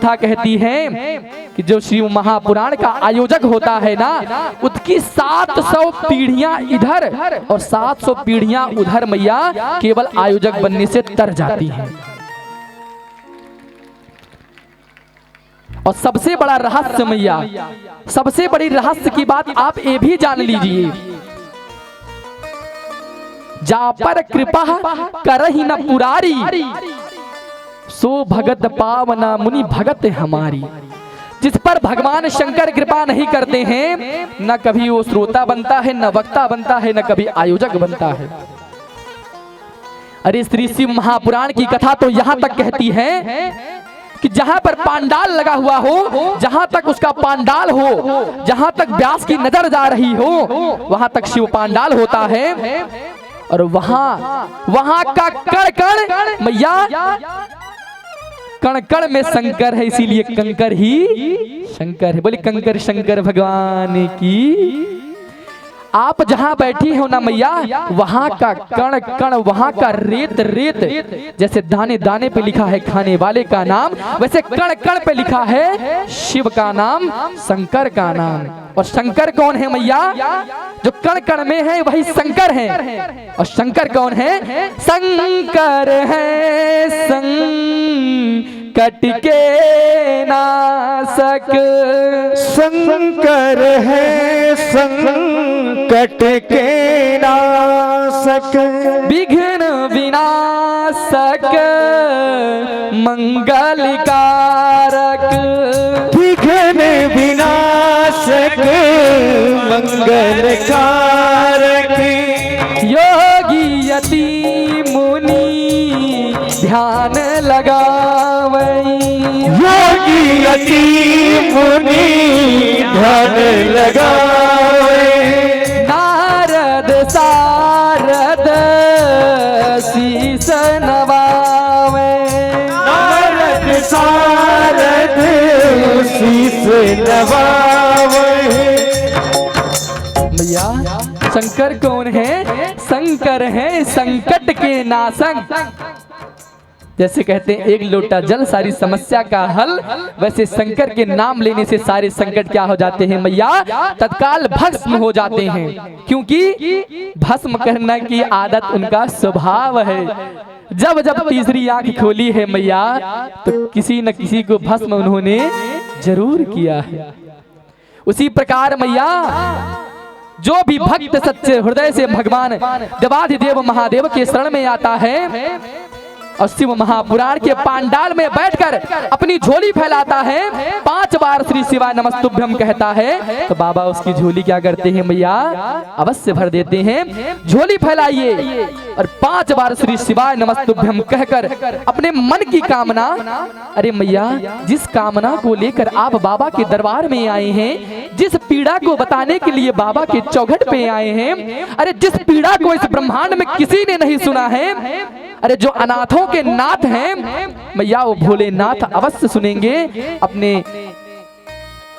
कथा कहती है कि जो शिव महापुराण का आयोजक होता है ना, उसकी 700 पीढ़ियां इधर और 700 पीढ़ियां उधर मैया केवल आयोजक बनने से तर जाती हैं। और सबसे बड़ा रहस्य मैया, सबसे बड़ी रहस्य की बात आप ये भी जान लीजिए, जा पर कृपा करहि न पुरारी, सो भगत पावना मुनि भगत हमारी। जिस पर भगवान शंकर कृपा नहीं करते हैं, न कभी वो श्रोता बनता है, न वक्ता बनता है, न कभी आयोजक बनता है। अरे श्री शिव महापुराण की कथा तो यहां तक कहती है कि जहां पर पांडाल लगा हुआ हो, जहां तक उसका पांडाल हो, जहां तक व्यास की नजर जा रही हो, वहां तक शिव पांडाल होता है। और वहां का कण कण मैया, कण कण में शंकर है, इसीलिए कंकर ही शंकर है। बोले कंकर शंकर भगवान की। आप जहां बैठी हो ना मैया, वहां का कण कण, वहां का रेत रेत, जैसे दाने दाने पे लिखा है खाने वाले का नाम, वैसे कण कण पे लिखा है शिव का नाम, शंकर का नाम। और शंकर कौन है मैया? जो कण कण में है वही शंकर है। और शंकर कौन है? शंकर है संकट के नाशक, शंकर है संकट के नाशक, विघ्न विनाशक मंगल कारक, विघ्न विनाशक मंगल कारक, योगी यति मुनि ध्यान लगावई, योगी यति मुनि ध्यान लगावे, नारद सारद शीस नवावे, नारद सारद शीस नवावे। भैया शंकर कौन है? शंकर है संकट के नाशक। जैसे कहते हैं एक लोटा जल सारी समस्या का हल, वैसे शंकर के नाम लेने से सारे संकट क्या हो जाते हैं मैया? तत्काल भस्म हो जाते हैं। क्योंकि भस्म करने की आदत उनका स्वभाव है। जब जब तीसरी आंख खोली है मैया, तो किसी न किसी को भस्म उन्होंने जरूर किया है। उसी प्रकार मैया जो भी भक्त सच्चे हृदय से भगवान देवाधिदेव महादेव के शरण में आता है और शिव महापुराण के पांडाल में बैठकर अपनी झोली फैलाता है, 5 बार श्री शिवाय नमस्तुभ्यम कहता है, तो बाबा उसकी झोली क्या करते हैं मैया? अवश्य भर देते हैं। झोली फैलाइए और 5 बार श्री शिवाय नमस्तुभ्यम कहकर अपने मन की कामना, अरे मैया जिस कामना को लेकर आप बाबा के दरबार में आए हैं, जिस पीड़ा को बताने के लिए बाबा के चौखट पे आए हैं, अरे जिस पीड़ा को इस ब्रह्मांड में किसी ने नहीं सुना है, अरे जो अनाथों के नाथ हैं मैया, वो भोलेनाथ अवश्य सुनेंगे। अपने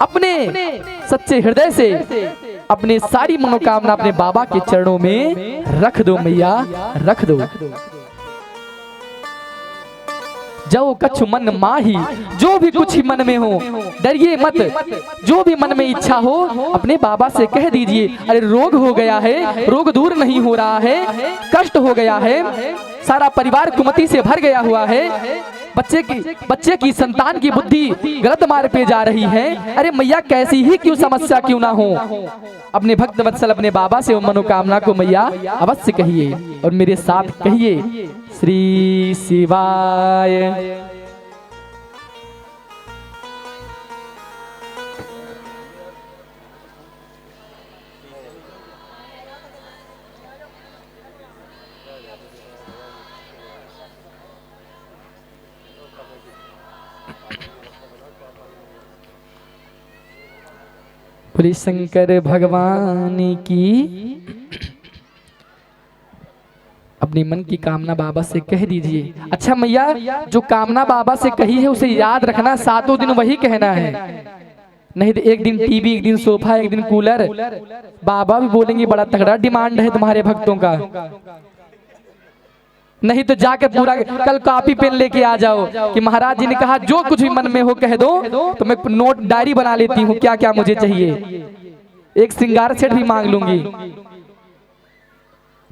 अपने सच्चे हृदय से अपने सारी मनोकामना अपने बाबा के चरणों में रख दो मैया, रख दो। जो कछु मन माही, जो भी कुछ ही मन में हो डरिए मत, जो भी मन में इच्छा हो अपने बाबा से कह दीजिए। अरे रोग हो गया है, रोग दूर नहीं हो रहा है, कष्ट हो गया है, सारा परिवार कुमति से भर गया हुआ है, बच्चे की संतान की बुद्धि गलत मार्ग पे जा रही है, अरे मैया कैसी ही क्यों समस्या क्यों ना हो, अपने भक्त वत्सल अपने बाबा से वो मनोकामना को मैया अवश्य कहिए और मेरे साथ कहिए श्री शिवाय। बोले शंकर भगवान की। अपनी मन की कामना बाबा से कह दीजिए। अच्छा मैया, जो कामना बाबा से कही है उसे याद रखना, 7 दिन वही कहना है, नहीं तो एक दिन टीवी, एक दिन सोफा, एक दिन कूलर, बाबा भी बोलेंगे बड़ा तगड़ा डिमांड है तुम्हारे भक्तों का। नहीं तो जाकर पूरा कल कॉपी पेन लेके आ जाओ कि महाराज जी ने कहा जो कुछ भी मन में हो कह दो, तो मैं नोट डायरी बना लेती हूँ क्या क्या मुझे चाहिए, एक श्रृंगार सेट भी मांग लूंगी।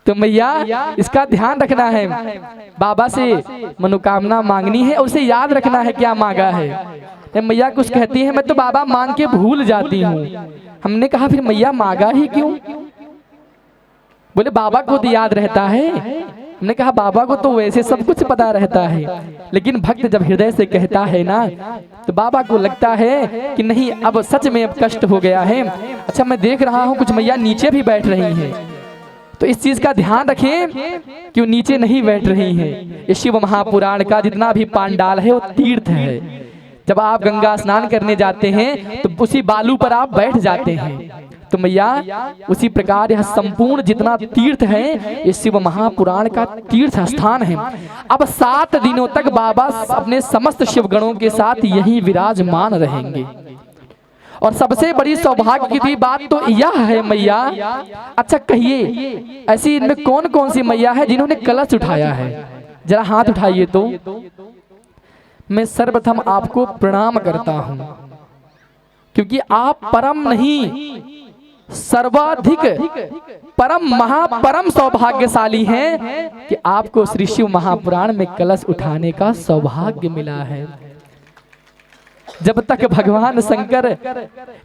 तो मैया इसका ध्यान रखना है, बाबा से मनोकामना मांगनी है, उसे याद रखना है क्या मांगा है। मैया कुछ कहती है मैं तो बाबा मांग के भूल जाती हूँ। हमने कहा फिर मैया मांगा ही क्यों? बोले बाबा को तो याद रहता है। हमने कहा बाबा को तो वैसे सब कुछ पता रहता है, लेकिन भक्त जब हृदय से कहता है ना, तो बाबा को लगता है कि नहीं अब सच में अब कष्ट हो गया है। अच्छा मैं देख रहा हूँ कुछ मैया नीचे भी बैठ रही हैं, तो इस चीज का ध्यान रखें कि वो नीचे नहीं बैठ रही हैं। ये शिव महापुराण का जितना भी पांडाल है वो तीर्थ है। जब आप गंगा स्नान करने जाते हैं तो उसी बालू पर आप बैठ जाते हैं। तो मैया उसी प्रकार यह संपूर्ण जितना तीर्थ है ये शिव महापुराण का तीर्थ स्थान है। अब 7 दिनों तक बाबा अपने समस्त शिवगणों के साथ यहीं विराजमान रहेंगे। और सबसे बड़ी सौभाग्य की बात तो यह है मैया, अच्छा कहिए ऐसी इनमें कौन कौन सी मैया है जिन्होंने कलश उठाया है? जरा हाथ उठाइए। तो मैं सर्वप्रथम आपको प्रणाम करता हूं, क्योंकि आप परम नहीं सर्वाधिक परम महापरम सौभाग्यशाली हैं कि आपको श्री शिव महापुराण में कलश उठाने का सौभाग्य मिला है। जब तक भगवान शंकर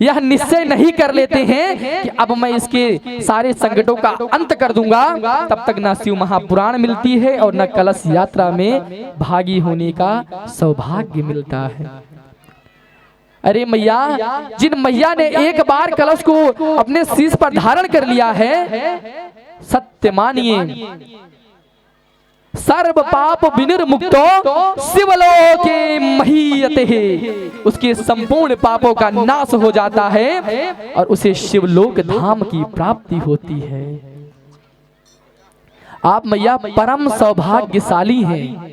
यह निश्चय नहीं कर लेते हैं कि अब मैं इसके सारे संकटों का अंत कर दूंगा, तब तक ना शिव महापुराण मिलती है और न कलश यात्रा में भागी होने का सौभाग्य मिलता है। अरे मैया, जिन मैया ने एक बार कलश को अपने शीश पर धारण कर लिया है, सत्य मानिए सर्व पाप विनिर्मुक्तो शिवलोके महीयते, उसके संपूर्ण पापों का नाश हो जाता है और उसे शिवलोक धाम की प्राप्ति होती है। आप मैया परम सौभाग्यशाली हैं।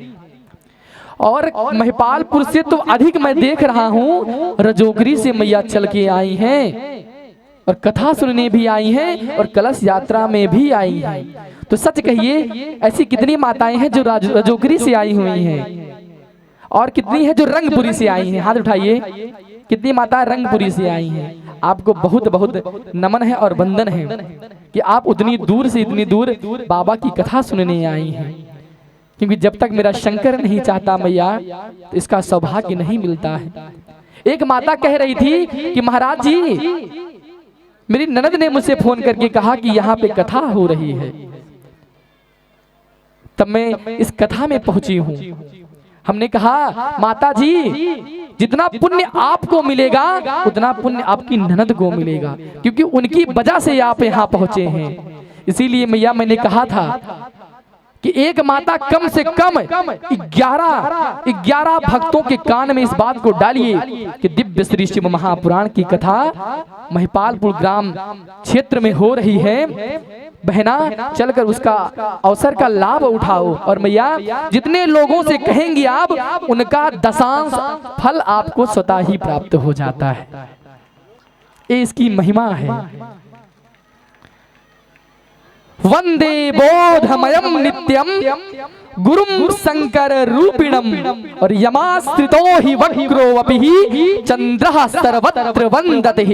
और महिपालपुर से तो अधिक मैं देख रहा हूँ रजोगरी से मैया चल के आई हैं और कथा सुनने भी आई हैं और कलश यात्रा में भी आई हैं। तो सच कहिए ऐसी कितनी माताएं हैं जो रजोगरी से आई हुई हैं और कितनी है जो रंगपुरी से आई हैं? हाथ उठाइए। कितनी माताएं रंगपुरी से आई हैं? आपको बहुत बहुत नमन है और वंदन है कि आप उतनी दूर से इतनी दूर बाबा की कथा सुनने आई हैं। क्योंकि जब तक मेरा शंकर नहीं चाहता मैया तो इसका सौभाग्य नहीं मिलता है। एक माता कह रही थी कि महाराज जी मेरी ननद ने मुझसे फोन करके कहा कि यहाँ पे कथा हो रही है, तब मैं इस कथा में पहुंची हूँ। हमने कहा माता जी जितना पुण्य आपको मिलेगा उतना पुण्य आपकी ननद को मिलेगा, क्योंकि उनकी वजह से आप यहाँ पहुंचे हैं। इसीलिए मैया मैंने कहा था कि एक माता कम से कम 11 भक्तों के कान में इस बात को डालिए कि दिव्य श्री शिव महापुराण की कथा महिपालपुर ग्राम क्षेत्र में हो रही है। बहना चलकर उसका अवसर का लाभ उठाओ और मैया जितने लोगों से कहेंगे आप उनका दशांश फल आपको स्वतः ही प्राप्त हो जाता है। ये इसकी महिमा है। वंदे बोधमयम नित्यम गुरुम शंकर रूपिणम और यमाश्रितो हि वक्रोऽपि चंद्रः सर्वत्र वंदते।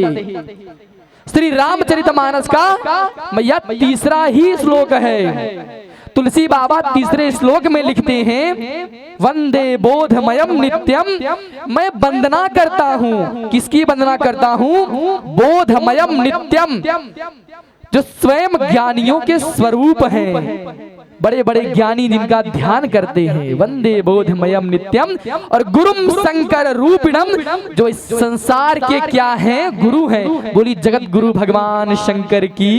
श्री रामचरितमानस का मैया तीसरा ही श्लोक है। तुलसी बाबा तीसरे श्लोक में लिखते हैं वंदे बोधमयम नित्यम, मैं वंदना करता हूँ। किसकी वंदना करता हूँ? बोधमयम नित्यम, जो स्वयं ज्ञानियों के स्वरूप हैं, बड़े बड़े ज्ञानी जिनका ध्यान करते हैं। वंदे बोधमयम नित्यम और गुरुम शंकर रूपिणम, जो इस संसार के क्या हैं? गुरु हैं। बोली जगत गुरु भगवान शंकर की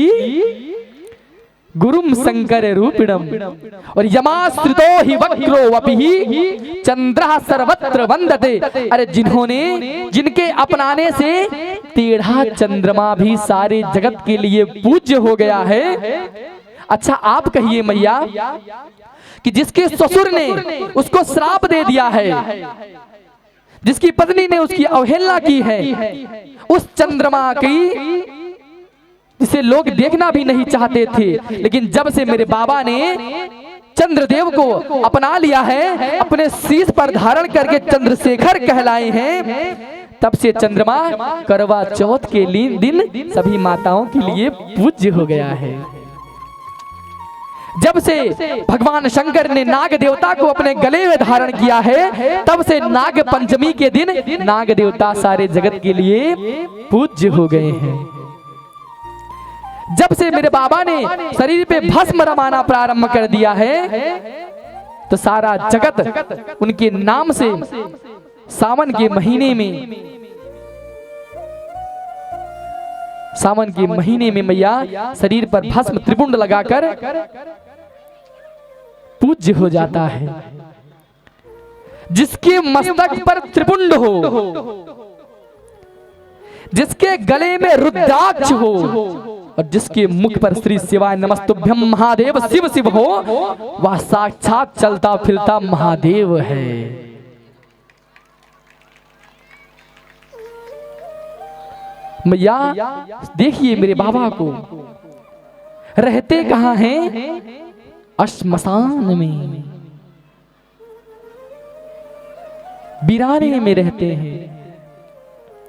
गुरुम शंकर रूपिणम और यमाश्रितो हि वक्रोऽपि चंद्रः सर्वत्र वंदते। अरे जिनके अपनाने से टेढ़ा चंद्रमा भी सारे जगत के लिए पूज्य हो गया है। अच्छा आप कहिए मैया कि जिसके ससुर ने उसको श्राप दे दिया है, जिसकी पत्नी ने उसकी अवहेलना की है, उस चंद्रमा की जिसे लोग देखना भी नहीं चाहते थे, लेकिन जब से मेरे बाबा ने चंद्रदेव को अपना लिया है, अपने शीश पर धारण करके चंद्रशेखर कहलाए हैं। तब से चंद्रमा करवा चौथ के दिन सभी माताओं के लिए पूज्य हो गया है। जब से भगवान शंकर ने नाग देवता को अपने गले में धारण किया है, तब से नाग पंचमी के दिन नाग देवता सारे जगत के लिए पूज्य हो गए हैं। जब से मेरे बाबा ने शरीर पे भस्म रमाना प्रारंभ कर दिया है, तो सारा जगत उनके नाम से सावन के महीने में मैया शरीर पर भस्म त्रिपुंड लगाकर पूज्य हो जाता है। जिसके मस्तक पर त्रिपुंड हो, जिसके गले में रुद्राक्ष हो और जिसके मुख पर श्री शिवाय नमस्तुभ्यम महादेव शिव शिव हो, वह साक्षात चलता फिरता महादेव है। मैया देखिए मेरे बाबा को, रहते कहाँ हैं? श्मशान में, बिराने में रहते हैं।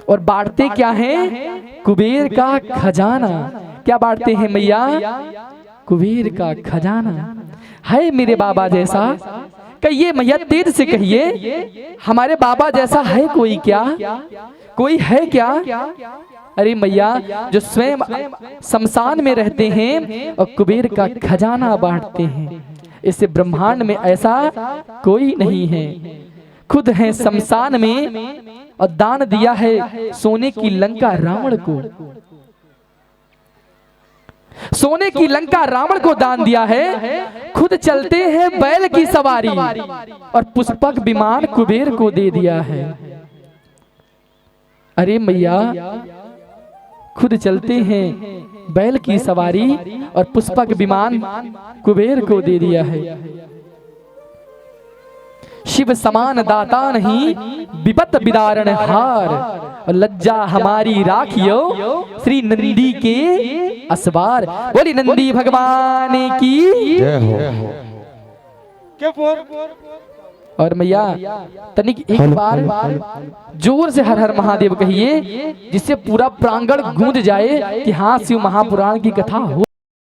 और बांटते क्या हैं? कुबेर का खजाना। क्या बांटते हैं मैया? कुबेर का खजाना। है मेरे बाबा जैसा? कहिए मैया, तेज से कहिए, हमारे बाबा जैसा है कोई क्या? कोई है क्या? अरे मैया, जो स्वयं शमशान में रहते हैं और कुबेर का खजाना बांटते हैं, इस ब्रह्मांड में ऐसा कोई नहीं है। खुद है शमशान में और दान दिया है सोने की लंका रावण को। सोने की लंका रावण को दान दिया है। खुद चलते हैं बैल की सवारी और पुष्पक विमान कुबेर को दे दिया है। अरे मैया, खुद चलते हैं बैल की सवारी और पुष्पक विमान कुबेर को दे दिया है। शिव समान दाता नहीं, विपत विदारण हार, और लज्जा हमारी राखियो श्री नंदी के असवार। बोली नंदी भगवान की जय हो। और मैया तनिक एक बार जोर से हर हर महादेव कहिए, जिससे पूरा प्रांगण गूंज जाए कि हाँ, शिव महापुराण की कथा हो।